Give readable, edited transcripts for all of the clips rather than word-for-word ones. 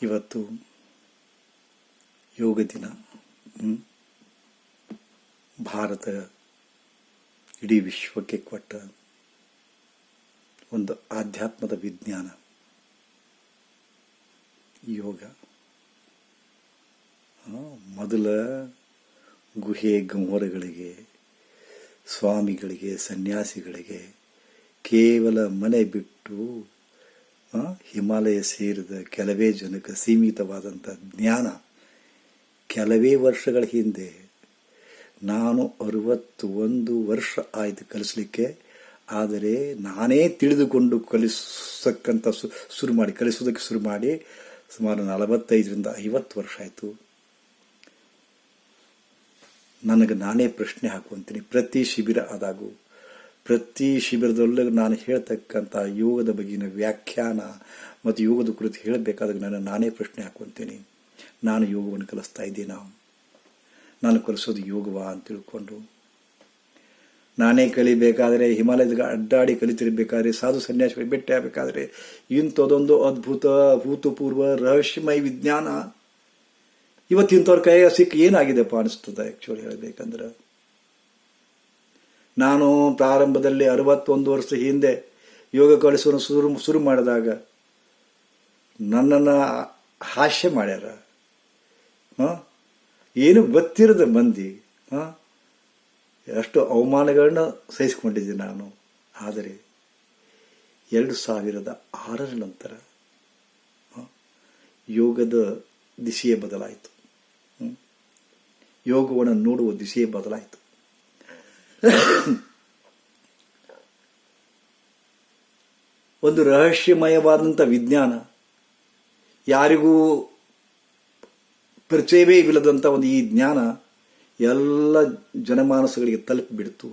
ಇವತ್ತು ಯೋಗ ದಿನ. ಭಾರತ ಇಡೀ ವಿಶ್ವಕ್ಕೆ ಕೊಟ್ಟ ಒಂದು ಆಧ್ಯಾತ್ಮದ ವಿಜ್ಞಾನ ಯೋಗ. ಮೊದಲ ಗುಹೆ ಗಂವರಗಳಿಗೆ, ಸ್ವಾಮಿಗಳಿಗೆ, ಸನ್ಯಾಸಿಗಳಿಗೆ ಕೇವಲ ಮನೆ ಬಿಟ್ಟು ಹಿಮಾಲಯ ಸೇರಿದ ಕೆಲವೇ ಜನಕ್ಕೆ ಸೀಮಿತವಾದಂಥ ಜ್ಞಾನ. ಕೆಲವೇ ವರ್ಷಗಳ ಹಿಂದೆ, ನಾನು 61 ವರ್ಷ ಆಯಿತು ಕಲಿಸಲಿಕ್ಕೆ. ಆದರೆ ನಾನೇ ತಿಳಿದುಕೊಂಡು ಕಲಿಸೋದಕ್ಕೆ ಶುರು ಮಾಡಿ ಸುಮಾರು 45ರಿಂದ 50 ವರ್ಷ ಆಯಿತು. ನನಗೆ ನಾನೇ ಪ್ರಶ್ನೆ ಹಾಕ್ಕೊಂತೀನಿ. ಪ್ರತಿ ಶಿಬಿರ ಆದಾಗೂ, ಪ್ರತಿ ಶಿಬಿರದಲ್ಲೂ ನಾನು ಹೇಳ್ತಕ್ಕಂಥ ಯೋಗದ ಬಗೆಗಿನ ವ್ಯಾಖ್ಯಾನ ಮತ್ತು ಯೋಗದ ಕುರಿತು ಹೇಳಬೇಕಾದಾಗ ನಾನೇ ಪ್ರಶ್ನೆ ಹಾಕ್ಕೊಂತೀನಿ. ನಾನು ಯೋಗವನ್ನು ಕಲಿಸ್ತಾ ಇದ್ದೀನ? ನಾನು ಕಲಿಸೋದು ಯೋಗವಾ ಅಂತ ತಿಳ್ಕೊಂಡು, ನಾನೇ ಕಲಿಬೇಕಾದ್ರೆ ಹಿಮಾಲಯದಾಗ ಅಡ್ಡಾಡಿ ಕಲಿತಿರ್ಬೇಕಾದ್ರೆ, ಸಾಧು ಸನ್ಯಾಸಿಗಳಿಗೆ ಭೇಟಿ ಆಗಬೇಕಾದ್ರೆ ಇಂಥದ್ದೊಂದು ಅದ್ಭುತ ಭೂತಪೂರ್ವ ರಹಸ್ಯಮಯ ವಿಜ್ಞಾನ ಇವತ್ತಿಂಥವ್ರ ಕೈಯ ಸಿಕ್ಕ ಏನಾಗಿದೆಪ್ಪ ಅನಿಸ್ತದೆ. ಆ್ಯಕ್ಚುಲಿ ಹೇಳಬೇಕಂದ್ರೆ, ನಾನು ಪ್ರಾರಂಭದಲ್ಲಿ 61 ವರ್ಷ ಹಿಂದೆ ಯೋಗ ಕಲಿಸೋನು ಶುರು ಮಾಡಿದಾಗ ನನ್ನನ್ನು ಹಾಸ್ಯ ಮಾಡ್ಯಾರ. ಏನು ಗೊತ್ತಿರದ ಮಂದಿ, ಎಷ್ಟು ಅವಮಾನಗಳನ್ನ ಸಹಿಸಿಕೊಂಡಿದ್ದೆ ನಾನು. ಆದರೆ 2006ರ ನಂತರ ಯೋಗದ ದಿಶೆಯೇ ಬದಲಾಯಿತು. ಯೋಗವನ್ನು ನೋಡುವ ದಿಶೆಯೇ ಬದಲಾಯಿತು. ಒಂದು ರಹಸ್ಯಮಯವಾದಂಥ ವಿಜ್ಞಾನ, ಯಾರಿಗೂ ಪರಿಚಯವೇ ಇಲ್ಲದಂಥ ಒಂದು ಈ ಜ್ಞಾನ ಎಲ್ಲ ಜನಮಾನಸಗಳಿಗೆ ತಲುಪಿಬಿಡ್ತು.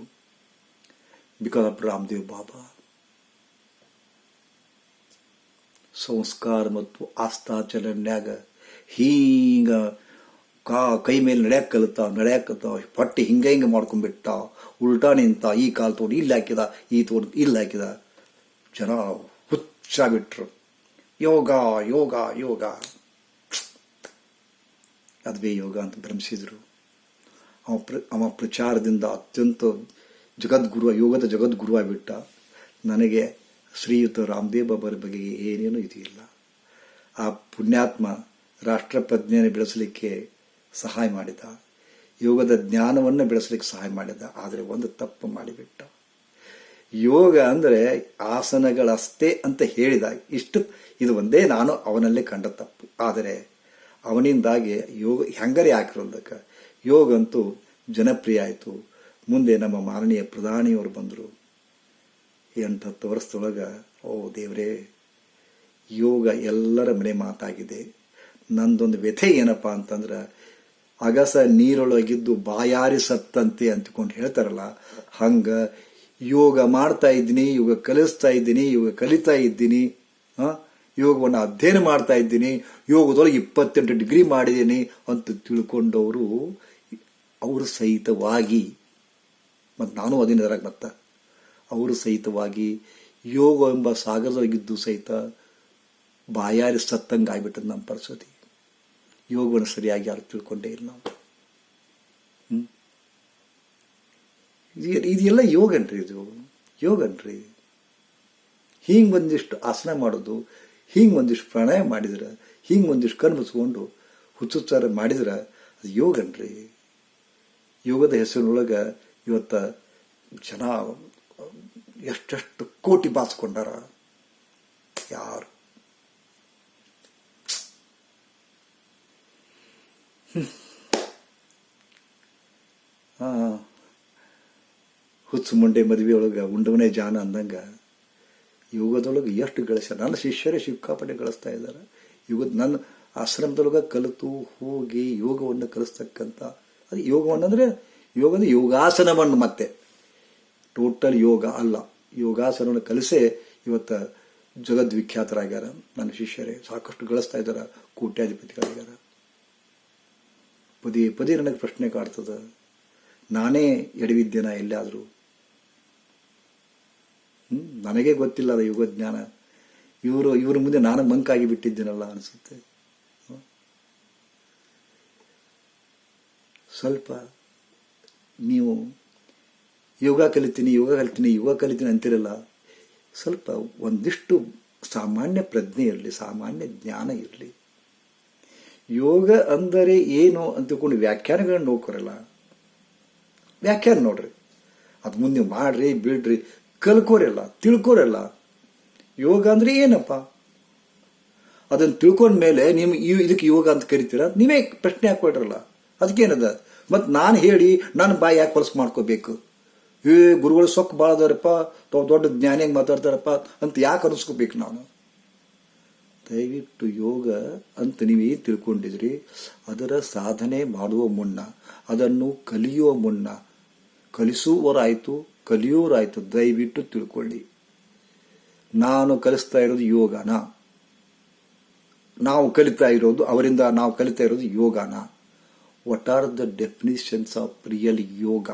ಬಿಕಾಸ್ ಆಫ್ ರಾಮದೇವ್ ಬಾಬಾ. ಸಂಸ್ಕಾರ ಮತ್ತು ಆಸ್ಥಾಚಲನ್ಯಾಗ ಹಿಂಗ ಕೈ ಮೇಲೆ ನಡೆಯಕ್ಕತ್ತಾವ ಪಟ್ಟಿ ಹಿಂಗೆ ಮಾಡ್ಕೊಂಡ್ಬಿಟ್ಟ. ಉಲ್ಟಾ ನಿಂತ, ಈ ಕಾಲು ತೋಡಿ ಇಲ್ಲಿ ಹಾಕಿದ, ಈ ತೋಡಿ ಇಲ್ಲಿ ಹಾಕಿದ. ಜನ ಹುಚ್ಚಾಗ್ಬಿಟ್ರು. ಯೋಗ ಯೋಗ ಯೋಗ, ಅದುವೇ ಯೋಗ ಅಂತ ಭ್ರಮಿಸಿದ್ರು. ಅವ ಪ್ರಚಾರದಿಂದ ಅತ್ಯಂತ ಯೋಗದ ಜಗದ್ಗುರು ಆಗಿಬಿಟ್ಟ. ನನಗೆ ಶ್ರೀಯುತ ರಾಮದೇವ್ ಬಾಬರ ಬಗ್ಗೆ ಏನೇನೂ ಇದೆಯಿಲ್ಲ. ಆ ಪುಣ್ಯಾತ್ಮ ರಾಷ್ಟ್ರಪ್ರಜ್ಞೆಯನ್ನು ಬೆಳೆಸಲಿಕ್ಕೆ ಸಹಾಯ ಮಾಡಿದ, ಯೋಗದ ಜ್ಞಾನವನ್ನು ಬೆಳೆಸಲಿಕ್ಕೆ ಸಹಾಯ ಮಾಡಿದ. ಆದರೆ ಒಂದು ತಪ್ಪು ಮಾಡಿಬಿಟ್ಟ. ಯೋಗ ಅಂದರೆ ಆಸನಗಳಷ್ಟೇ ಅಂತ ಹೇಳಿದ. ಇದು ಒಂದೇ ನಾನು ಅವನಲ್ಲೇ ಕಂಡ ತಪ್ಪು. ಆದರೆ ಅವನಿಂದಾಗಿ ಯೋಗ ಹೆಂಗರೇ ಹಾಕಿರೋದಕ್ಕೆ ಯೋಗ ಅಂತೂ ಜನಪ್ರಿಯ ಆಯಿತು. ಮುಂದೆ ನಮ್ಮ ಮಾನನೀಯ ಪ್ರಧಾನಿಯವರು ಬಂದರು. 8-10 ವರ್ಷದೊಳಗೆ ಓ ದೇವರೇ, ಯೋಗ ಎಲ್ಲರ ಮನೆ ಮಾತಾಗಿದೆ. ನಂದೊಂದು ವ್ಯಥೆ ಏನಪ್ಪ ಅಂತಂದ್ರೆ, ಅಗಸ ನೀರೊಳಗಿದ್ದು ಬಾಯಾರಿ ಸತ್ತಂತೆ ಅಂದ್ಕೊಂಡು ಹೇಳ್ತಾರಲ್ಲ, ಹಂಗೆ ಯೋಗ ಮಾಡ್ತಾ ಇದ್ದೀನಿ, ಯೋಗ ಕಲಿಸ್ತಾ ಇದ್ದೀನಿ, ಯೋಗ ಕಲಿತಾ ಇದ್ದೀನಿ, ಯೋಗವನ್ನು ಅಧ್ಯಯನ ಮಾಡ್ತಾ ಇದ್ದೀನಿ, ಯೋಗದೊಳಗೆ 28 ಡಿಗ್ರಿ ಮಾಡಿದ್ದೀನಿ ಅಂತ ತಿಳ್ಕೊಂಡವರು ಅವರು ಸಹಿತವಾಗಿ, ಮತ್ತು ನಾನು ಅದಿನದ್ರಾಗ ಅವರು ಸಹಿತವಾಗಿ ಯೋಗ ಎಂಬ ಸಾಗರದೊಳಗಿದ್ದು ಸಹಿತ ಬಾಯಾರಿ ಸತ್ತಂಗೆ ಆಗ್ಬಿಟ್ಟದ ನಮ್ಮ ಪರಿಸ್ಥಿತಿ. ಯೋಗವನ್ನು ಸರಿಯಾಗಿ ಯಾರು ತಿಳ್ಕೊಂಡೇ ಇಲ್ಲ ನಾವು. ಇದೆಲ್ಲ ಯೋಗನ್ರಿ, ಇದು ಯೋಗನ್ರಿ. ಹಿಂಗೆ ಒಂದಿಷ್ಟು ಆಸನ ಮಾಡೋದು, ಹಿಂಗೆ ಒಂದಿಷ್ಟು ಪ್ರಾಣಾಯಾಮ ಮಾಡಿದ್ರೆ, ಹಿಂಗೆ ಒಂದಿಷ್ಟು ಕಣ್ಣು ಮುಚ್ಕೊಂಡು ಹುಚ್ಚುಚ್ಚಾರ ಮಾಡಿದ್ರೆ ಅದು ಯೋಗನ್ರಿ. ಯೋಗದ ಹೆಸರಿನೊಳಗೆ ಇವತ್ತು ಜನ ಎಷ್ಟೆಷ್ಟು ಕೋಟಿ ಬಾಚಿಕೊಂಡಾರ. ಯಾರು ಹುಚ್ಚು ಮುಂಡೆ ಮದುವೆಯೊಳಗೆ ಉಂಡವನೇ ಜಾನ ಅಂದಂಗೆ ಯೋಗದೊಳಗೆ ಎಷ್ಟು ಗಳಿಸ್ಯಾರ. ನನ್ನ ಶಿಷ್ಯರೇ ಸಿಕ್ಕಾಪಟ್ಟೆ ಗಳಿಸ್ತಾ ಇದ್ದಾರೆ. ನನ್ನ ಆಶ್ರಮದೊಳಗೆ ಕಲಿತು ಹೋಗಿ ಯೋಗವನ್ನು ಕಲಿಸ್ತಕ್ಕಂಥ, ಅದು ಯೋಗವನ್ನು ಅಂದರೆ ಯೋಗದ ಯೋಗಾಸನವನ್ನು, ಮತ್ತೆ ಟೋಟಲ್ ಯೋಗ ಅಲ್ಲ, ಯೋಗಾಸನವನ್ನು ಕಲಿಸೇ ಇವತ್ತು ಜಗದ್ವಿಖ್ಯಾತರಾಗ್ಯಾರ. ನನ್ನ ಶಿಷ್ಯರೇ ಸಾಕಷ್ಟು ಗಳಿಸ್ತಾ ಇದ್ದಾರೆ, ಕೋಟ್ಯಾಧಿಪತಿಗಳಾಗ್ಯಾರ. ಪದೇ ನನಗೆ ಪ್ರಶ್ನೆ ಕಾಡ್ತದೆ, ನಾನೇ ಎಡವಿದ್ದೇನಾ ಎಲ್ಲಾದರೂ? ನನಗೇ ಗೊತ್ತಿಲ್ಲ ಅದು ಯೋಗ ಜ್ಞಾನ. ಇವ್ರ ಮುಂದೆ ನಾನು ಮಂಕಾಗಿ ಬಿಟ್ಟಿದ್ದೀನಲ್ಲ ಅನಿಸುತ್ತೆ. ಸ್ವಲ್ಪ ನೀವು ಯೋಗ ಕಲಿತೀನಿ ಅಂತಿರಲ್ಲ, ಸ್ವಲ್ಪ ಒಂದಿಷ್ಟು ಸಾಮಾನ್ಯ ಪ್ರಜ್ಞೆ ಇರಲಿ, ಸಾಮಾನ್ಯ ಜ್ಞಾನ ಇರಲಿ. ಯೋಗ ಅಂದರೆ ಏನು ಅಂತಕೊಂಡು ವ್ಯಾಖ್ಯಾನಗಳನ್ನು ನೋಡ್ಕೊರಲ್ಲ, ವ್ಯಾಖ್ಯಾನ ನೋಡ್ರಿ, ಅದು ಮುಂದೆ ನೀವು ಮಾಡ್ರಿ ಬಿಡ್ರಿ, ಕಲ್ಕೋರಲ್ಲ, ತಿಳ್ಕೋರಲ್ಲ. ಯೋಗ ಅಂದರೆ ಏನಪ್ಪ ಅದನ್ನು ತಿಳ್ಕೊಂಡ್ಮೇಲೆ ನೀವು ಇದಕ್ಕೆ ಯೋಗ ಅಂತ ಕರಿತೀರ, ನೀವೇ ಪ್ರಶ್ನೆ ಹಾಕೊಳ್ರಲ್ಲ, ಅದಕ್ಕೇನದ. ಮತ್ತು ನಾನು ಹೇಳಿ ನಾನು ಬಾಯಿ ಯಾಕೆ ಹೊಲಸು ಮಾಡ್ಕೋಬೇಕು, ಗುರುಗಳು ಸೊಕ್ಕ ಭಾಳ ಅದಾರಪ್ಪ, ದೊಡ್ಡ ಜ್ಞಾನಿಯಾಗಿ ಮಾತಾಡ್ತಾರಪ್ಪ ಅಂತ ಯಾಕೆ ಅನಿಸ್ಕೋಬೇಕು ನಾನು. ದಯವಿಟ್ಟು ಯೋಗ ಅಂತ ನೀವೇನು ತಿಳ್ಕೊಂಡಿದ್ರಿ ಅದರ ಸಾಧನೆ ಮಾಡುವ ಮುನ್ನ, ಅದನ್ನು ಕಲಿಯುವ ಮುನ್ನ, ಕಲಿಸುವವರಾಯಿತು ಕಲಿಯೋರಾಯಿತು, ದಯವಿಟ್ಟು ತಿಳ್ಕೊಳ್ಳಿ. ನಾನು ಕಲಿಸ್ತಾ ಇರೋದು ಯೋಗನ, ನಾವು ಕಲಿತಾ ಇರೋದು ಅವರಿಂದ ನಾವು ಕಲಿತಾ ಇರೋದು ಯೋಗನ. What are the definitions of real yoga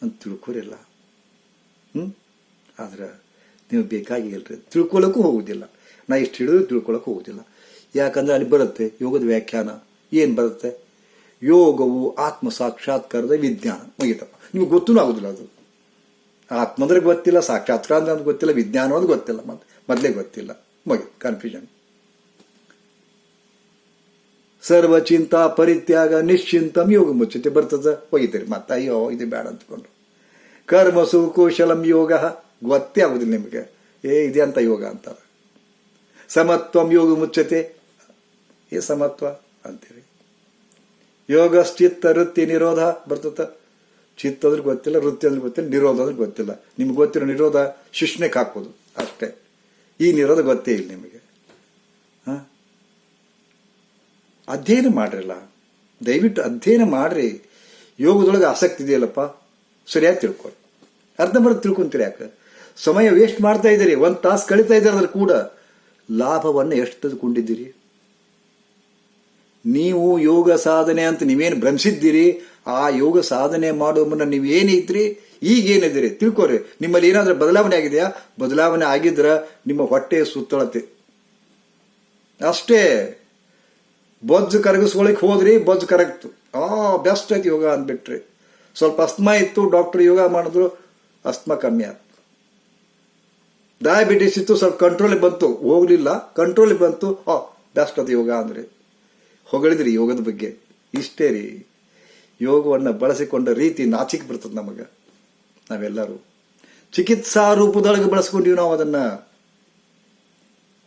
ಅಂತ ತಿಳ್ಕೊರಿಲ್ಲ. ಆದ್ರೆ ನೀವು ಬೇಕಾಗಿ ಹೇಳ್ರಿ, ತಿಳ್ಕೊಳ್ಳೋಕ್ಕೂ ಹೋಗುದಿಲ್ಲ. ನಾ ಇಷ್ಟು ಹಿಡಿದು ತಿಳ್ಕೊಳ್ಳೋಕೆ ಹೋಗುದಿಲ್ಲ. ಯಾಕಂದ್ರೆ ಅಲ್ಲಿ ಬರುತ್ತೆ ಯೋಗದ ವ್ಯಾಖ್ಯಾನ. ಏನು ಬರುತ್ತೆ? ಯೋಗವು ಆತ್ಮ ಸಾಕ್ಷಾತ್ಕಾರದ ವಿಜ್ಞಾನ. ಮುಗಿತಪ್ಪ, ನಿಮ್ಗೆ ಗೊತ್ತೂ ಆಗುದಿಲ್ಲ. ಅದು ಆತ್ಮಂದ್ರೆ ಗೊತ್ತಿಲ್ಲ, ಸಾಕ್ಷಾತ್ಕಾರ ಅಂದ್ರೆ ಗೊತ್ತಿಲ್ಲ, ವಿಜ್ಞಾನ ಅನ್ನೋದು ಗೊತ್ತಿಲ್ಲ, ಮೊದಲೇ ಗೊತ್ತಿಲ್ಲ, ಮುಗಿ ಕನ್ಫ್ಯೂಷನ್. ಸರ್ವ ಚಿಂತಾ ಪರಿತ್ಯಾಗ ನಿಶ್ಚಿಂತಂ ಯೋಗ ಮುಚ್ಚತೆ ಬರ್ತದ, ಹೋಗಿದ್ದೀರಿ ಮತ್ತೆ ಅಯ್ಯೋ ಇದು ಬೇಡ ಅಂದ್ಕೊಂಡು. ಕರ್ಮಸು ಕೌಶಲಂ ಯೋಗ ಗೊತ್ತೇ ಆಗುದಿಲ್ಲ ನಿಮಗೆ, ಇದೆ ಅಂತ ಯೋಗ ಅಂತಾರೆ. ಸಮತ್ವಂ ಯೋಗ ಮುಚ್ಚತೆ, ಸಮತ್ವ ಅಂತೀರಿ. ಯೋಗಶ್ಚಿತ್ತ ವೃತ್ತಿ ನಿರೋಧ ಬರ್ತದ. ಚಿತ್ತ ಅಂದ್ರೆ ಗೊತ್ತಿಲ್ಲ, ವೃತ್ತಿ ಅಂದ್ರೆ ಗೊತ್ತಿಲ್ಲ, ನಿರೋಧ ಅಂದ್ರೆ ಗೊತ್ತಿಲ್ಲ. ನಿಮ್ಗೆ ಗೊತ್ತಿರೋ ನಿರೋಧ ಶಿಷ್ಣಕ್ಕೆ ಹಾಕೋದು ಅಷ್ಟೇ. ಈ ನಿರೋಧ ಗೊತ್ತೇ ಇಲ್ಲ ನಿಮಗೆ. ಅಧ್ಯಯನ ಮಾಡ್ರಲ್ಲ, ದಯವಿಟ್ಟು ಅಧ್ಯಯನ ಮಾಡ್ರಿ. ಯೋಗದೊಳಗೆ ಆಸಕ್ತಿ ಇದೆಯಲ್ಲಪ್ಪ, ಸರಿಯಾಗಿ ತಿಳ್ಕೊರಿ. ಅರ್ಧಂಬರ್ಧ ತಿಳ್ಕೊಂತೀರಿ. ಯಾಕೆ ಸಮಯ ವೇಸ್ಟ್ ಮಾಡ್ತಾ ಇದ್ದೀರಿ? 1 ತಾಸು ಕಳೀತಾ ಇದ್ದಾರೆ, ಅದ್ರ ಕೂಡ ಲಾಭವನ್ನು ಎಷ್ಟು ತೆಗೆದುಕೊಂಡಿದ್ದೀರಿ? ನೀವು ಯೋಗ ಸಾಧನೆ ಅಂತ ನೀವೇನು ಭ್ರಮಿಸಿದ್ದೀರಿ, ಆ ಯೋಗ ಸಾಧನೆ ಮಾಡುವ ಮುನ್ನ ನೀವೇನಿದ್ರಿ, ಈಗೇನಿದ್ದೀರಿ ತಿಳ್ಕೊರಿ. ನಿಮ್ಮಲ್ಲಿ ಏನಾದ್ರೂ ಬದಲಾವಣೆ ಆಗಿದೆಯಾ? ಬದಲಾವಣೆ ಆಗಿದ್ರ ನಿಮ್ಮ ಹೊಟ್ಟೆ ಸುತ್ತಳತೆ ಅಷ್ಟೇ. ಬೊಜ್ಜು ಕರಗಿಸ್ಕೊಳಕ್ ಹೋದ್ರಿ, ಬೊಜ್ಜು ಕರಗ್ತು, ಬೆಸ್ಟ್ ಆಯ್ತು ಯೋಗ ಅಂದ್ಬಿಟ್ರಿ. ಸ್ವಲ್ಪ ಅಸ್ತಮಾ ಇತ್ತು, ಡಾಕ್ಟರ್ ಯೋಗ ಮಾಡಿದ್ರು, ಅಸ್ತಮಾ ಕಮ್ಮಿ ಆಯ್ತು. ಡಯಾಬಿಟಿಸ್ ಇತ್ತು, ಸ್ವಲ್ಪ ಕಂಟ್ರೋಲಿಗೆ ಬಂತು, ಹೋಗ್ಲಿಲ್ಲ, ಕಂಟ್ರೋಲಿಗೆ ಬಂತು, ಬೆಸ್ಟ್ ಅದು ಯೋಗ ಅಂದ್ರೆ. ಹೊಗಳಿದ್ರಿ ಯೋಗದ ಬಗ್ಗೆ. ಇಷ್ಟೇ ರೀ, ಯೋಗವನ್ನು ಬಳಸಿಕೊಂಡ ರೀತಿ ನಾಚಿಕೆ ಬರ್ತದೆ ನಮಗೆ. ನಾವೆಲ್ಲರೂ ಚಿಕಿತ್ಸಾ ರೂಪದೊಳಗೆ ಬಳಸ್ಕೊಂಡಿವಿ ನಾವು ಅದನ್ನ.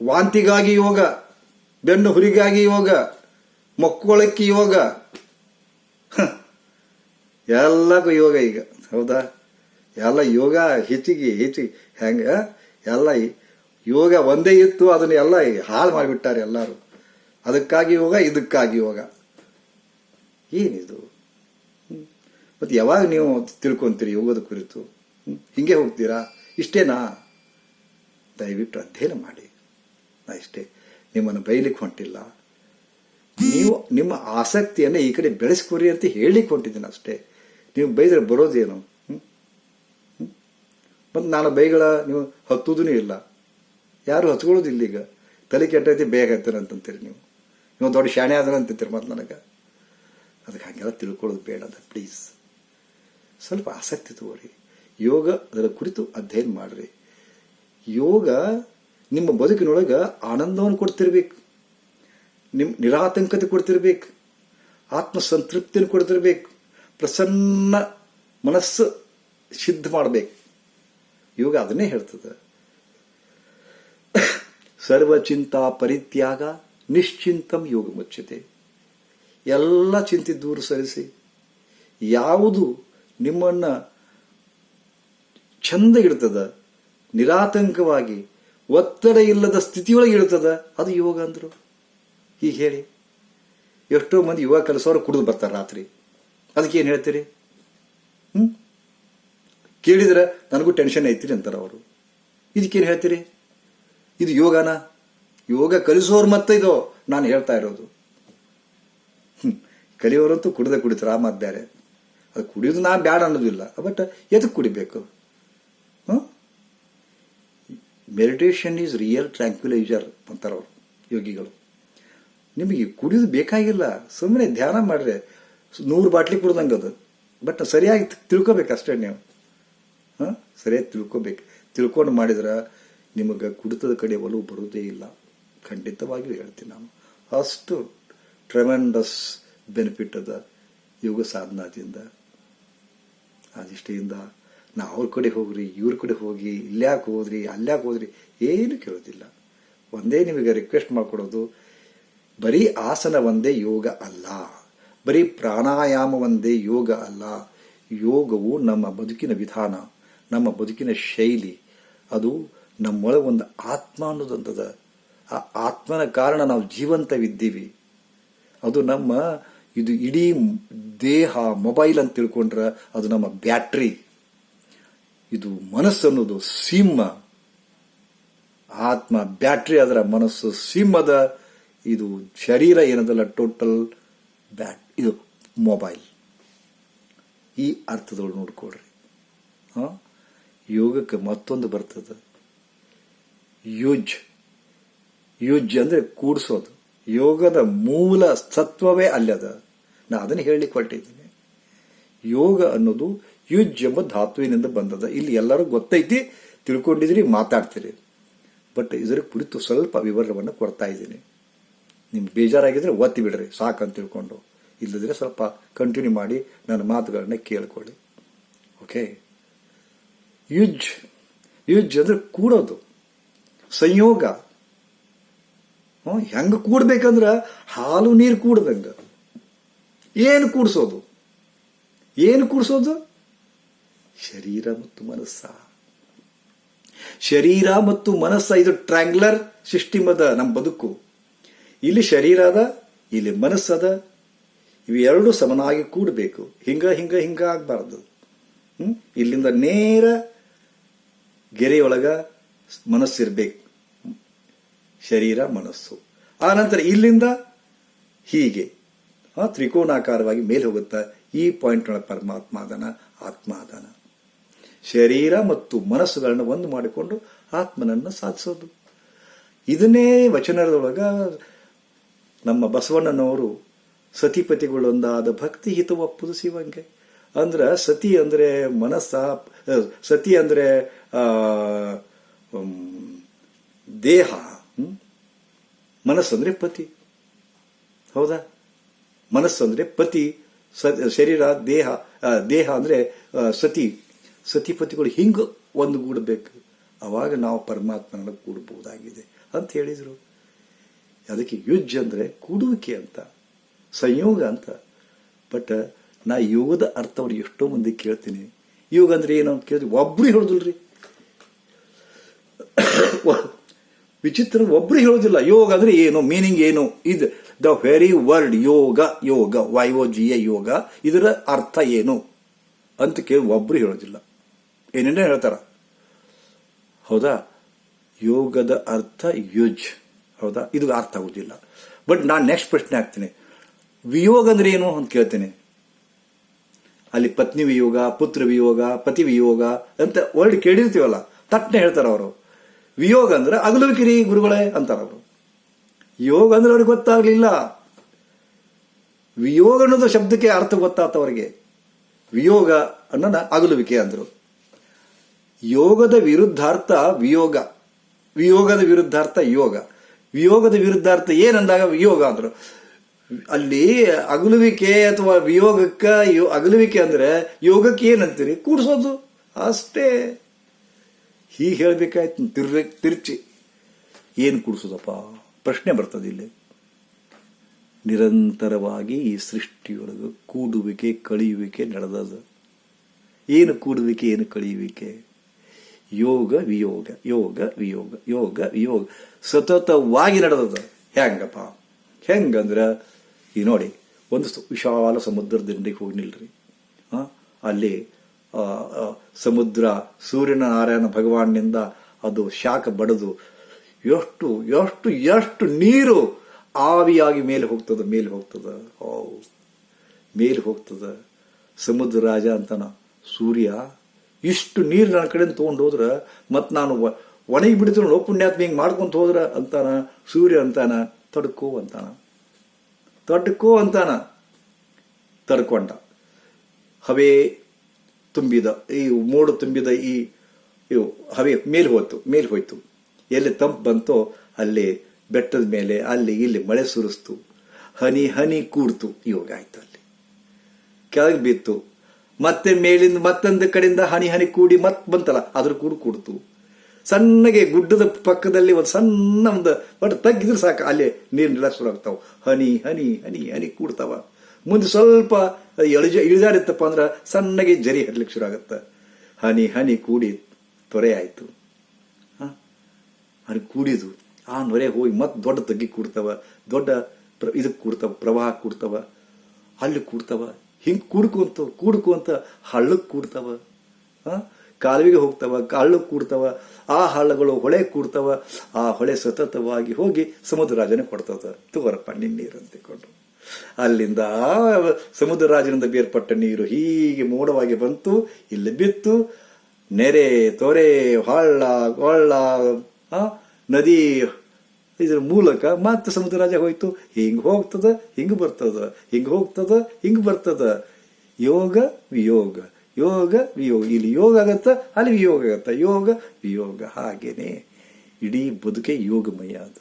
ವಾಂತಿಗಾಗಿ ಯೋಗ, ಬೆನ್ನು ಹುರಿಗಾಗಿ ಯೋಗ, ಮೊಕ್ಕೊಳಕ್ಕೆ ಯೋಗ, ಎಲ್ಲಕ್ಕೂ ಯೋಗ ಈಗ. ಹೌದಾ? ಎಲ್ಲ ಯೋಗ ಹೆಚ್ಚಿಗೆ ಹೆಂಗ ಎಲ್ಲ ಯೋಗ ಒಂದೇ ಇತ್ತು, ಅದನ್ನ ಎಲ್ಲ ಹಾಳು ಮಾಡಿಬಿಟ್ಟಾರೆ ಎಲ್ಲರೂ. ಅದಕ್ಕಾಗಿ ಯೋಗ, ಇದಕ್ಕಾಗಿ ಯೋಗ. ಏನಿದು? ಮತ್ತೆ ಯಾವಾಗ ನೀವು ತಿಳ್ಕೊಂತೀರಿ ಯೋಗದ ಕುರಿತು? ಹಿಂಗೆ ಹೋಗ್ತೀರಾ? ಇಷ್ಟೇನಾ? ದಯವಿಟ್ಟು ಅಧ್ಯಯನ ಮಾಡಿ. ನಾ ಇಷ್ಟೇ, ನಿಮ್ಮನ್ನು ಬೈಲಿಕ್ಕೆ ಹೊಂಟಿಲ್ಲ. ನೀವು ನಿಮ್ಮ ಆಸಕ್ತಿಯನ್ನು ಈ ಕಡೆ ಬೆಳೆಸ್ಕೊರಿ ಅಂತ ಹೇಳಿಕ್ಕೆ ಹೊಂಟಿದ್ದೀನಿ ಅಷ್ಟೇ. ನೀವು ಬೈದ್ರೆ ಬರೋದೇನು? ಮತ್ತು ನಾನು ಬೈಗಳ ನೀವು ಹತ್ತುದೂ ಇಲ್ಲ, ಯಾರು ಹಚ್ಕೊಳ್ಳೋದಿಲ್ಲ. ಈಗ ತಲೆ ಕೆಟ್ಟೈತಿ ಬೇಗ ಹತ್ತೀರ ಅಂತಂತೀರಿ ನೀವು. ನೀವು ದೊಡ್ಡ ಶಾಣೆ ಆದ್ರೆ ಅಂತೀರಿ ಮತ್ತು ನನಗೆ. ಅದಕ್ಕೆ ಹಾಗೆಲ್ಲ ತಿಳ್ಕೊಳ್ಳೋದು ಬೇಡ. ಪ್ಲೀಸ್ ಸ್ವಲ್ಪ ಆಸಕ್ತಿ ತಗೋರಿ. ಯೋಗ ಅದರ ಕುರಿತು ಅಧ್ಯಯನ ಮಾಡ್ರಿ. ಯೋಗ ನಿಮ್ಮ ಬದುಕಿನೊಳಗೆ ಆನಂದವನ್ನು ಕೊಡ್ತಿರ್ಬೇಕು, ನಿಮ್ಮ ನಿರಾತಂಕತೆ ಕೊಡ್ತಿರ್ಬೇಕು, ಆತ್ಮಸಂತೃಪ್ತಿಯನ್ನು ಕೊಡ್ತಿರ್ಬೇಕು, ಪ್ರಸನ್ನ ಮನಸ್ಸು ಸಿದ್ಧ ಮಾಡಬೇಕು. ಯೋಗ ಅದನ್ನೇ ಹೇಳ್ತದೆ. ಸರ್ವಚಿಂತಾ ಪರಿತ್ಯಾಗ ನಿಶ್ಚಿಂತಂ ಯೋಗ ಮುಚ್ಚತೆ. ಎಲ್ಲ ಚಿಂತೆ ದೂರ ಸರಿಸಿ, ಯಾವುದು ನಿಮ್ಮನ್ನ ಚಂದ ಇಡ್ತದ, ನಿರಾತಂಕವಾಗಿ ಒತ್ತಡ ಇಲ್ಲದ ಸ್ಥಿತಿಯೊಳಗೆ ಇಡ್ತದ, ಅದು ಯೋಗ ಅಂದ್ರು. ಈಗ ಹೇಳಿ, ಎಷ್ಟೋ ಮಂದಿ ಯೋಗ ಕೆಲಸವರು ಕುಡಿದು ಬರ್ತಾರೆ ರಾತ್ರಿ. ಅದಕ್ಕೇನು ಹೇಳ್ತೀರಿ? ಕೇಳಿದ್ರೆ ನನಗೂ ಟೆನ್ಷನ್ ಐತಿರಿ ಅಂತಾರೆ ಅವರು. ಇದಕ್ಕೇನು ಹೇಳ್ತೀರಿ? ಇದು ಯೋಗನ? ಯೋಗ ಕಲಿಸೋರು ಮತ್ತೆ ಇದು ನಾನು ಹೇಳ್ತಾ ಇರೋದು. ಕಲಿಯೋರಂತೂ ಕುಡಿತಾರೆ, ಆ ಮಾತು ಬೇರೆ. ಅದು ಕುಡಿಯೋದು ನಾ ಬ್ಯಾಡ ಅನ್ನೋದಿಲ್ಲ, ಬಟ್ ಎದಕ್ಕೆ ಕುಡಿಬೇಕು? ಮೆಡಿಟೇಷನ್ ಈಸ್ ರಿಯಲ್ ಟ್ರ್ಯಾಂಕ್ಯುಲೈಸರ್ ಅಂತಾರೆ ಅವರು ಯೋಗಿಗಳು. ನಿಮಗೆ ಕುಡಿದು ಬೇಕಾಗಿಲ್ಲ, ಸುಮ್ಮನೆ ಧ್ಯಾನ ಮಾಡ್ರೆ 100 ಬಾಟ್ಲಿ ಕುಡ್ದಂಗೆ ಅದು. ಬಟ್ ಸರಿಯಾಗಿ ತಿಳ್ಕೊಬೇಕಷ್ಟೇ ನೀವು. ಸರಿಯಾಗಿ ತಿಳ್ಕೊಂಡು ಮಾಡಿದ್ರೆ ನಿಮಗೆ ಕುಡಿತದ ಕಡೆ ಒಲವು ಬರುವುದೇ ಇಲ್ಲ. ಖಂಡಿತವಾಗಿಯೂ ಹೇಳ್ತೀನಿ ನಾನು. ಅಷ್ಟು ಟ್ರೆಮೆಂಡಸ್ ಬೆನಿಫಿಟ್ ಅದ ಯೋಗ ಸಾಧನಾದಿಂದ. ಅದಿಷ್ಟೆಯಿಂದ ನಾವು ಅವ್ರ ಕಡೆ ಹೋಗ್ರಿ, ಇವ್ರ ಕಡೆ ಹೋಗಿ, ಇಲ್ಯಾಕೆ ಹೋದ್ರಿ, ಅಲ್ಯಾಕೆ ಹೋದ್ರಿ ಏನು ಕೇಳೋದಿಲ್ಲ. ಒಂದೇ ನಿಮಗೆ ರಿಕ್ವೆಸ್ಟ್ ಮಾಡಿಕೊಡೋದು, ಬರೀ ಆಸನ ಒಂದೇ ಯೋಗ ಅಲ್ಲ, ಬರೀ ಪ್ರಾಣಾಯಾಮ ಒಂದೇ ಯೋಗ ಅಲ್ಲ. ಯೋಗವು ನಮ್ಮ ಬದುಕಿನ ವಿಧಾನ, ನಮ್ಮ ಬದುಕಿನ ಶೈಲಿ. ಅದು ನಮ್ಮೊಳಗೆ ಒಂದು ಆತ್ಮ ಅನ್ನೋದಂತದ. ಆ ಆತ್ಮನ ಕಾರಣ ನಾವು ಜೀವಂತವಿದ್ದೀವಿ. ಅದು ನಮ್ಮ ಇದು ಇಡೀ ದೇಹ ಮೊಬೈಲ್ ಅಂತ ತಿಳ್ಕೊಂಡ್ರೆ ಅದು ನಮ್ಮ ಬ್ಯಾಟ್ರಿ. ಇದು ಮನಸ್ಸು ಅನ್ನೋದು ಸಿಂಹ. ಆತ್ಮ ಬ್ಯಾಟ್ರಿ, ಅದರ ಮನಸ್ಸು ಸಿಂಹದ. ಇದು ಶರೀರ ಏನದಲ್ಲ ಟೋಟಲ್ ಇದು ಮೊಬೈಲ್. ಈ ಅರ್ಥದೊಳಗೆ ನೋಡ್ಕೊಳ್ರಿ. ಯೋಗಕ್ಕೆ ಮತ್ತೊಂದು ಬರ್ತದೆ, ಯುಜ್ ಅಂದ್ರೆ ಕೂಡಿಸೋದು. ಯೋಗದ ಮೂಲ ಸತ್ವವೇ ಅಲ್ಲದ. ನಾ ಅದನ್ನು ಹೇಳಲಿಕ್ಕೆ ಹೊರಟಿದ್ದೀನಿ. ಯೋಗ ಅನ್ನೋದು ಯುಜ್ ಎಂಬ ಧಾತುವಿನಿಂದ ಬಂದದ. ಇಲ್ಲಿ ಎಲ್ಲರೂ ಗೊತ್ತೈತಿ, ತಿಳ್ಕೊಂಡಿದ್ರಿ, ಮಾತಾಡ್ತೀರಿ. ಬಟ್ ಇದರ ಕುರಿತು ಸ್ವಲ್ಪ ವಿವರವನ್ನು ಕೊಡ್ತಾ ಇದ್ದೀನಿ. ನಿಮ್ಗೆ ಬೇಜಾರಾಗಿದ್ರೆ ಒತ್ತಿ ಬಿಡ್ರಿ ಸಾಕಂತ ತಿಳ್ಕೊಂಡು. ಇಲ್ಲದಿದ್ರೆ ಸ್ವಲ್ಪ ಕಂಟಿನ್ಯೂ ಮಾಡಿ ನನ್ನ ಮಾತುಗಳನ್ನ ಕೇಳ್ಕೊಳ್ಳಿ. ಓಕೆ. ಯುಜ್ ಅಂದ್ರೆ ಕೂಡೋದು, ಸಂಯೋಗ. ಹೆಂಗ ಕೂಡ್ಬೇಕಂದ್ರ ಹಾಲು ನೀರು ಕೂಡ್ದಂಗ. ಏನು ಕೂಡ್ಸೋದು? ಶರೀರ ಮತ್ತು ಮನಸ್ಸ. ಶರೀರ ಮತ್ತು ಮನಸ್ಸ ಇದು ಟ್ರ್ಯಾಂಗ್ಯುಲರ್ ಸಿಸ್ಟಮ್ ಅದ ನಮ್ಮ ಬದುಕು. ಇಲ್ಲಿ ಶರೀರ ಅದ, ಇಲ್ಲಿ ಮನಸ್ಸದ. ಇವೆರಡು ಸಮನಾಗಿ ಕೂಡಬೇಕು. ಹಿಂಗ ಆಗ್ಬಾರ್ದು. ಇಲ್ಲಿಂದ ನೇರ ಗೆರೆಯೊಳಗ ಮನಸ್ಸಿರ್ಬೇಕು, ಶರೀರ ಮನಸ್ಸು. ಆ ನಂತರ ಇಲ್ಲಿಂದ ಹೀಗೆ ತ್ರಿಕೋನಾಕಾರವಾಗಿ ಮೇಲೆ ಹೋಗುತ್ತಾ ಈ ಪಾಯಿಂಟ್ ಒಳಗೆ ಪರಮಾತ್ಮ ಅದಾನ, ಆತ್ಮ ಅದಾನ. ಶರೀರ ಮತ್ತು ಮನಸ್ಸುಗಳನ್ನ ಒಂದು ಮಾಡಿಕೊಂಡು ಆತ್ಮನನ್ನು ಸಾಧಿಸೋದು. ಇದನ್ನೇ ವಚನದೊಳಗ ನಮ್ಮ ಬಸವಣ್ಣನವರು ಸತಿಪತಿಗಳೊಂದಾದ ಭಕ್ತಿ ಹಿತ ಒಪ್ಪುದು ಶಿವಂಗೆ. ಅಂದ್ರ ಸತಿ ಅಂದ್ರೆ ಮನಸ್ಸ, ಸತಿ ಅಂದ್ರೆ ದೇಹ, ಮನಸ್ಸಂದ್ರೆ ಪತಿ. ಹೌದಾ? ಮನಸ್ಸಂದ್ರೆ ಪತಿ, ಶರೀರ, ದೇಹ ಅಂದ್ರೆ ಸತಿಪತಿಗಳು ಹಿಂಗ ಒಂದು ಗೂಡಬೇಕು. ಅವಾಗ ನಾವು ಪರಮಾತ್ಮನ ಕೂಡಬಹುದಾಗಿದೆ ಅಂತ ಹೇಳಿದ್ರು. ಅದಕ್ಕೆ ಯುಜ್ ಅಂದ್ರೆ ಕೂಡುವಿಕೆ ಅಂತ, ಸಂಯೋಗ ಅಂತ. ಬಟ್ ನಾ ಯೋಗದ ಅರ್ಥ ಅವ್ರಿಗೆ ಎಷ್ಟೋ ಮಂದಿ ಕೇಳ್ತೀನಿ. ಯೋಗ ಅಂದ್ರೆ ಏನು ಅಂತ ಕೇಳಿದ್ರೆ ಒಬ್ರು ಹೇಳುದಿಲ್ರಿ. ವಿಚಿತ್ರ, ಒಬ್ರು ಹೇಳೋದಿಲ್ಲ ಯೋಗ ಅಂದ್ರೆ ಏನು, ಮೀನಿಂಗ್ ಏನು. ಇದು the very word yoga, YOGA ಯೋಗ, ಇದರ ಅರ್ಥ ಏನು ಅಂತ ಕೇಳಿ ಒಬ್ರು ಹೇಳೋದಿಲ್ಲ. ಏನೇನೇ ಹೇಳ್ತಾರ. ಹೌದಾ? ಯೋಗದ ಅರ್ಥ ಯುಜ್. ಹೌದಾ? ಇದು ಅರ್ಥ ಆಗುದಿಲ್ಲ. ಬಟ್ ನಾನು ನೆಕ್ಸ್ಟ್ ಪ್ರಶ್ನೆ ಹಾಕ್ತೀನಿ, ವಿಯೋಗ ಅಂದ್ರೆ ಏನು ಅಂತ ಕೇಳ್ತೇನೆ. ಅಲ್ಲಿ ಪತ್ನಿ ವಿಯೋಗ, ಪುತ್ರ ವಿಯೋಗ, ಪತಿ ವಿಯೋಗ ಅಂತ ವರ್ಡ್ ಕೇಳಿರ್ತೀವಲ್ಲ, ತಟ್ಟನೆ ಹೇಳ್ತಾರ ಅವರು. ವಿಯೋಗ ಅಂದ್ರೆ ಅಗಲುವಿಕಿರಿ ಗುರುಗಳೇ ಅಂತಾರ ಅವರು. ಯೋಗ ಅಂದ್ರೆ ಅವ್ರಿಗೆ ಗೊತ್ತಾಗ್ಲಿಲ್ಲ. ವಿಯೋಗ ಅನ್ನೋದು ಶಬ್ದಕ್ಕೆ ಅರ್ಥ ಗೊತ್ತಾತ ಅವರಿಗೆ. ವಿಯೋಗ ಅನ್ನೋಣ ಅಗಲುವಿಕೆ ಅಂದ್ರು. ಯೋಗದ ವಿರುದ್ಧಾರ್ಥ ವಿಯೋಗ, ವಿಯೋಗದ ವಿರುದ್ಧಾರ್ಥ ಯೋಗ. ವಿಯೋಗದ ವಿರುದ್ಧಾರ್ಥ ಏನಂದಾಗ ವಿಯೋಗ ಅಂದ್ರು. ಅಲ್ಲಿ ಅಗಲುವಿಕೆ ಅಥವಾ ವಿಯೋಗಕ್ಕ ಅಗಲುವಿಕೆ ಅಂದ್ರೆ ಯೋಗಕ್ಕೆ ಏನಂತೀರಿ? ಕೂಡಿಸೋದು ಅಷ್ಟೇ. ಹೀಗೆ ಹೇಳ್ಬೇಕಾಯ್ತು. ತಿರ್ಚಿ ಏನು ಕೂಡಿಸೋದಪ್ಪ ಪ್ರಶ್ನೆ ಬರ್ತದೆ ಇಲ್ಲಿ. ನಿರಂತರವಾಗಿ ಈ ಸೃಷ್ಟಿಯೊಳಗೆ ಕೂಡುವಿಕೆ ಕಳೆಯುವಿಕೆ ನಡೆದದ. ಏನು ಕೂಡುವಿಕೆ, ಏನು ಕಳೆಯುವಿಕೆ? ಯೋಗ ವಿಯೋಗ, ಯೋಗ ವಿಯೋಗ, ಯೋಗ ವಿಯೋಗ ಸತತವಾಗಿ ನಡೆದದ. ಹೆಂಗಪ್ಪ? ಹೆಂಗಂದ್ರ ಈ ನೋಡಿ, ಒಂದು ವಿಶಾಲ ಸಮುದ್ರ ದಂಡೆಗೆ ಹೋಗಿ ನಿಲ್ರಿ. ಅಲ್ಲಿ ಸಮುದ್ರ ಸೂರ್ಯನ ನಾರಾಯಣ ಭಗವಾನ್ನಿಂದ ಅದು ಶಾಖ ಬಡದು ಎಷ್ಟು ಎಷ್ಟು ಎಷ್ಟು ನೀರು ಆವಿಯಾಗಿ ಮೇಲೆ ಹೋಗ್ತದ, ಮೇಲೆ ಹೋಗ್ತದ, ಮೇಲೆ ಹೋಗ್ತದ. ಸಮುದ್ರ ರಾಜ ಅಂತಾನ ಸೂರ್ಯ, ಇಷ್ಟು ನೀರು ನನ್ನ ಕಡೆ ತಗೊಂಡು ಹೋದ್ರ ಮತ್ ನಾನು ಒಣಗಿ ಬಿಡ್ತೀನಿ ಪುಣ್ಯಾತ್ಮ ಹಿಂಗ್ ಮಾಡ್ಕೊಂತ ಹೋದ್ರ ಅಂತಾನ ಸೂರ್ಯ. ಅಂತಾನ ತಡ್ಕೋ ಅಂತಾನ, ತಡ್ಕೋ ಅಂತಾನ. ತಡ್ಕೊಂಡ. ಹವೆ ತುಂಬಿದ ಈ ಮೋಡು ತುಂಬಿದ ಇವು ಹವೆ ಮೇಲೆ ಹೋಯ್ತು. ಎಲ್ಲಿ ತಂಪು ಬಂತೋ ಅಲ್ಲಿ ಬೆಟ್ಟದ ಮೇಲೆ ಅಲ್ಲಿ ಇಲ್ಲಿ ಮಳೆ ಸುರಿಸ್ತು. ಹನಿ ಹನಿ ಕೂಡ್ತು. ಯೋಗ ಆಯ್ತು. ಅಲ್ಲಿ ಕೆಳಗೆ ಬಿತ್ತು. ಮತ್ತೆ ಮೇಲಿಂದ ಮತ್ತೊಂದು ಕಡೆಯಿಂದ ಹನಿ ಹನಿ ಕೂಡಿ ಮತ್ತೆ ಬಂತಲ್ಲ, ಅದ್ರ ಕೂಡ್ತು. ಸಣ್ಣಗೆ ಗುಡ್ಡದ ಪಕ್ಕದಲ್ಲಿ ಒಂದು ಸಣ್ಣ ಒಂದು ತಗ್ಗಿದ್ರೆ ಸಾಕು, ಅಲ್ಲಿ ನೀರು ನಿಲ್ಲ ಶುರು ಆಗ್ತಾವ. ಹನಿ ಹನಿ ಹನಿ ಹನಿ ಕೂಡ್ತಾವ. ಮುಂದೆ ಸ್ವಲ್ಪ ಇಳಿದಾಡಿತ್ತಪ್ಪ ಅಂದ್ರೆ ಸಣ್ಣಗೆ ಜರಿ ಹರ್ಲಿಕ್ಕೆ ಶುರು ಆಗತ್ತ. ಹನಿ ಹನಿ ಕೂಡಿ ತೊರೆ ಆಯ್ತು. ಹನಿ ಕೂಡಿದು ಆ ನೊರೆ ಹೋಗಿ ಮತ್ತೆ ದೊಡ್ಡ ತಗ್ಗಿ ಕೂಡ್ತಾವ, ದೊಡ್ಡ ಇದಕ್ಕೆ ಕೂಡ್ತಾವ, ಪ್ರವಾಹ ಕೂಡ್ತಾವ, ಅಲ್ಲಿ ಕೂಡ್ತಾವ. ಹಿಂಗೆ ಕೂಡ್ಕೊಂತ ಹಳ್ಳಕ್ಕೆ ಕೂಡ್ತಾವ, ಕಾಲುವೆಗೆ ಹೋಗ್ತಾವ, ಹಳ್ಳಕ್ಕೆ ಕೂಡ್ತಾವ. ಆ ಹಳ್ಳಗಳು ಹೊಳೆ ಕೂಡ್ತಾವ. ಆ ಹೊಳೆ ಸತತವಾಗಿ ಹೋಗಿ ಸಮುದ್ರ ರಾಜನೇ ಕೊಡ್ತದ. ತಗೋರಪ್ಪ ನಿನ್ನ ನೀರು ಅಂತಿಕೊಂಡು ಅಲ್ಲಿಂದ ಸಮುದ್ರ ರಾಜನಿಂದ ಬೇರ್ಪಟ್ಟ ನೀರು ಹೀಗೆ ಮೋಡವಾಗಿ ಬಂತು, ಇಲ್ಲಿ ಬಿತ್ತು. ನೆರೆ ತೊರೆ ಹೊಳ್ಳ ನದಿ ಇದ್ರ ಮೂಲಕ ಮತ್ತೆ ಸಮುದ್ರ ರಾಜ ಹೋಯ್ತು. ಹಿಂಗ್ ಹೋಗ್ತದ, ಹಿಂಗ್ ಬರ್ತದ, ಹಿಂಗ್ ಹೋಗ್ತದ, ಹಿಂಗ್ ಬರ್ತದ. ಯೋಗ ವಿಯೋಗ, ಯೋಗ ವಿಯೋಗ. ಇಲ್ಲಿ ಯೋಗ ಆಗತ್ತ, ಅಲ್ಲಿ ವಿಯೋಗ ಆಗತ್ತ. ಯೋಗ ವಿಯೋಗ. ಹಾಗೇನೆ ಇಡೀ ಬದುಕೆ ಯೋಗಮಯ ಅದ.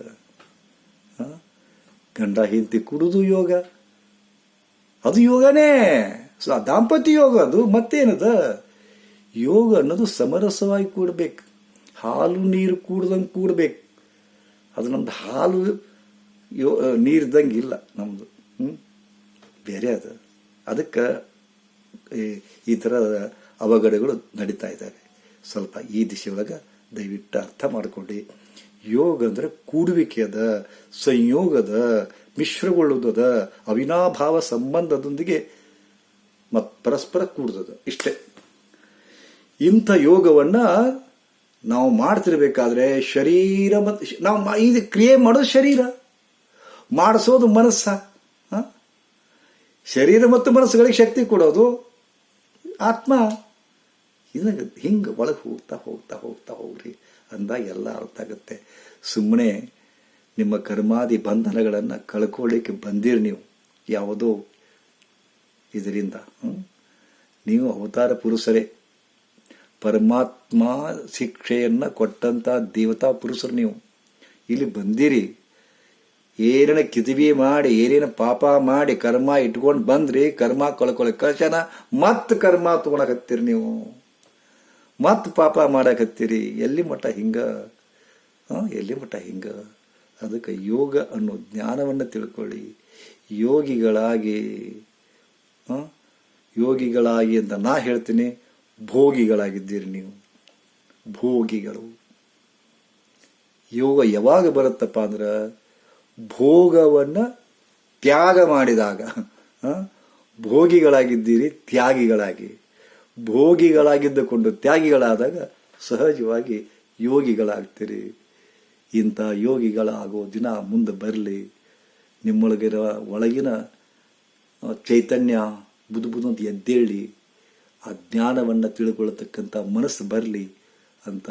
ಗಂಡ ಹೆಂಡತಿ ಕುಡುದು ಯೋಗ, ಅದು ಯೋಗನೇ. ದಾಂಪತ್ಯ ಯೋಗ ಅದು. ಮತ್ತೇನದ ಯೋಗ ಅನ್ನೋದು ಸಮರಸವಾಗಿ ಕೂಡ್ಬೇಕು. ಹಾಲು ನೀರು ಕೂಡ್ದಂಗೆ ಕೂಡ್ಬೇಕು. ಅದು ನಮ್ದು ಹಾಲು ನೀರ್ದಂಗೆ ಇಲ್ಲ ನಮ್ದು, ಬೇರೆ ಅದು. ಅದಕ್ಕೆ ಈ ಥರದ ಅವಘಡಗಳು ನಡೀತಾ ಇದ್ದಾವೆ. ಸ್ವಲ್ಪ ಈ ದಿಶೆಯೊಳಗೆ ದಯವಿಟ್ಟು ಅರ್ಥ ಮಾಡ್ಕೊಂಡು, ಯೋಗ ಅಂದರೆ ಕೂಡುವಿಕೆ ಅದ, ಸಂಯೋಗದ, ಮಿಶ್ರಗೊಳ್ಳುವುದದ, ಅವಿನಾಭಾವ ಸಂಬಂಧದೊಂದಿಗೆ ಪರಸ್ಪರ ಕೂಡುದದ. ಇಷ್ಟೇ. ಇಂಥ ಯೋಗವನ್ನ ನಾವು ಮಾಡ್ತಿರ್ಬೇಕಾದ್ರೆ ಶರೀರ ಮತ್ತು ನಾವು ಇದು ಕ್ರಿಯೆ ಮಾಡೋದು ಶರೀರ, ಮಾಡಿಸೋದು ಮನಸ್ಸ. ಶರೀರ ಮತ್ತು ಮನಸ್ಸುಗಳಿಗೆ ಶಕ್ತಿ ಕೊಡೋದು ಆತ್ಮ. ಇದನ್ನ ಹಿಂಗೆ ಒಳಗೆ ಹೋಗ್ತಾ ಹೋಗ್ತಾ ಹೋಗ್ತಾ ಹೋಗ್ರಿ ಅಂದಾಗ ಎಲ್ಲ ಅರ್ಥ ಆಗುತ್ತೆ. ಸುಮ್ಮನೆ ನಿಮ್ಮ ಕರ್ಮಾದಿ ಬಂಧನಗಳನ್ನು ಕಳ್ಕೊಳ್ಳಿಕ್ಕೆ ಬಂದಿರಿ ನೀವು ಯಾವುದೋ ಇದರಿಂದ. ನೀವು ಅವತಾರ ಪುರುಷರೇ, ಪರಮಾತ್ಮ ಶಿಕ್ಷೆಯನ್ನು ಕೊಟ್ಟಂತ ದೇವತಾ ಪುರುಷರು ನೀವು. ಇಲ್ಲಿ ಬಂದಿರಿ, ಏನೇನ ಕಿತಿವಿ ಮಾಡಿ, ಏನೇನ ಪಾಪ ಮಾಡಿ ಕರ್ಮ ಇಟ್ಕೊಂಡು ಬಂದ್ರಿ. ಕರ್ಮ ಕಳ್ಕೊಳ್ಳೋಕೆ ಕಳ್ಸನ ಮತ್ತೆ ಕರ್ಮ ತಗೊಳಕತ್ತೀರಿ ನೀವು, ಮತ್ತೆ ಪಾಪ ಮಾಡಕತ್ತೀರಿ. ಎಲ್ಲಿ ಮಟ್ಟ ಹಿಂಗ, ಎಲ್ಲಿ ಮಟ್ಟ ಹಿಂಗ. ಅದಕ್ಕೆ ಯೋಗ ಅನ್ನೋ ಜ್ಞಾನವನ್ನು ತಿಳ್ಕೊಳ್ಳಿ. ಯೋಗಿಗಳಾಗಿ ಅಂತ ನಾ ಹೇಳ್ತೀನಿ. ಭೋಗಿಗಳಾಗಿದ್ದೀರಿ ನೀವು, ಭೋಗಿಗಳು. ಯೋಗ ಯಾವಾಗ ಬರುತ್ತಪ್ಪ ಅಂದ್ರೆ ಭೋಗವನ್ನ ತ್ಯಾಗ ಮಾಡಿದಾಗ. ಭೋಗಿಗಳಾಗಿದ್ದೀರಿ ತ್ಯಾಗಿಗಳಾಗಿ. ಭೋಗಿಗಳಾಗಿದ್ದುಕೊಂಡು ತ್ಯಾಗಿಗಳಾದಾಗ ಸಹಜವಾಗಿ ಯೋಗಿಗಳಾಗ್ತೀರಿ. ಇಂಥ ಯೋಗಿಗಳಾಗೋ ದಿನ ಮುಂದೆ ಬರಲಿ. ನಿಮ್ಮೊಳಗಿರೋ ಒಳಗಿನ ಚೈತನ್ಯ ಬುದು ಅಂತ ಎದ್ದೇಳಿ ಆ ಜ್ಞಾನವನ್ನು ತಿಳ್ಕೊಳ್ಳತಕ್ಕಂಥ ಮನಸ್ಸು ಬರಲಿ ಅಂತ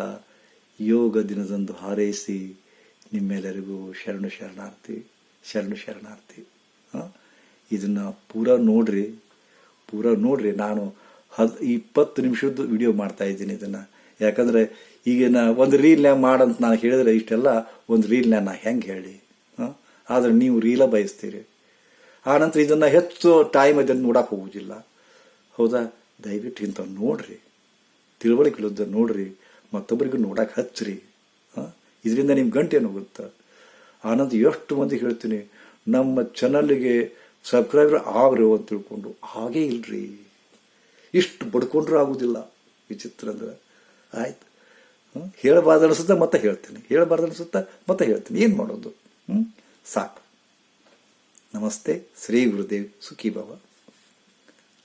ಯೋಗ ದಿನದಂದು ಹಾರೈಸಿ ನಿಮ್ಮೆಲ್ಲರಿಗೂ ಶರಣು ಶರಣಾರ್ಥಿ. ಇದನ್ನು ಪೂರಾ ನೋಡ್ರಿ. ನಾನು 20 ನಿಮಿಷದ್ದು ವಿಡಿಯೋ ಮಾಡ್ತಾ ಇದ್ದೀನಿ ಇದನ್ನು. ಯಾಕಂದರೆ ಈಗಿನ ಒಂದು ರೀಲ್ನ್ಯಾಗ ಮಾಡಂತ ನಾನು ಹೇಳಿದ್ರೆ ಇಷ್ಟೆಲ್ಲ ಒಂದು ರೀಲ್ನ್ಯಾಗ ನಾ ಹೆಂಗೆ ಹೇಳಿ. ಆದರೆ ನೀವು ರೀಲ ಬಯಸ್ತೀರಿ. ಆನಂತರ ಇದನ್ನು ಹೆಚ್ಚು ಟೈಮ್ ಇದನ್ನು ನೋಡಕ್ಕೆ ಹೋಗೋದಿಲ್ಲ. ಹೌದಾ? ದಯವಿಟ್ಟು ಇಂಥವು ನೋಡ್ರಿ, ತಿಳುವಳಿಕೆ ಇಲ್ಲದ ನೋಡ್ರಿ, ಮತ್ತೊಬ್ಬರಿಗೂ ನೋಡಕ್ಕೆ ಹಚ್ಚ್ರಿ. ಇದರಿಂದ ನಿಮ್ಮ ಗಂಟೆ ಏನು ಹೋಗುತ್ತೆ. ಆನಂತರ ಎಷ್ಟು ಮಂದಿ ಹೇಳ್ತೀನಿ ನಮ್ಮ ಚಾನಲ್ಗೆ ಸಬ್ಸ್ಕ್ರೈಬರ್ ಆಗ್ರಿ ಅಂತ ತಿಳ್ಕೊಂಡು. ಹಾಗೇ ಇಲ್ರಿ, ಇಷ್ಟು ಬಡ್ಕೊಂಡ್ರೂ ಆಗೋದಿಲ್ಲ. ವಿಚಿತ್ರ ಅಂದ್ರೆ ಆಯ್ತು. ಹೇಳಬಾರ್ದು ಅನಿಸುತ್ತಾ ಮತ್ತೆ ಹೇಳ್ತೀನಿ, ಹೇಳಬಾರ್ದು ಅನಿಸುತ್ತಾ ಮತ್ತೆ ಹೇಳ್ತೀನಿ. ಏನು ಮಾಡೋದು? ಸಾಕು. ನಮಸ್ತೆ. ಶ್ರೀ ಗುರುದೇವ್ ಸುಖಿ ಬಾಬಾ.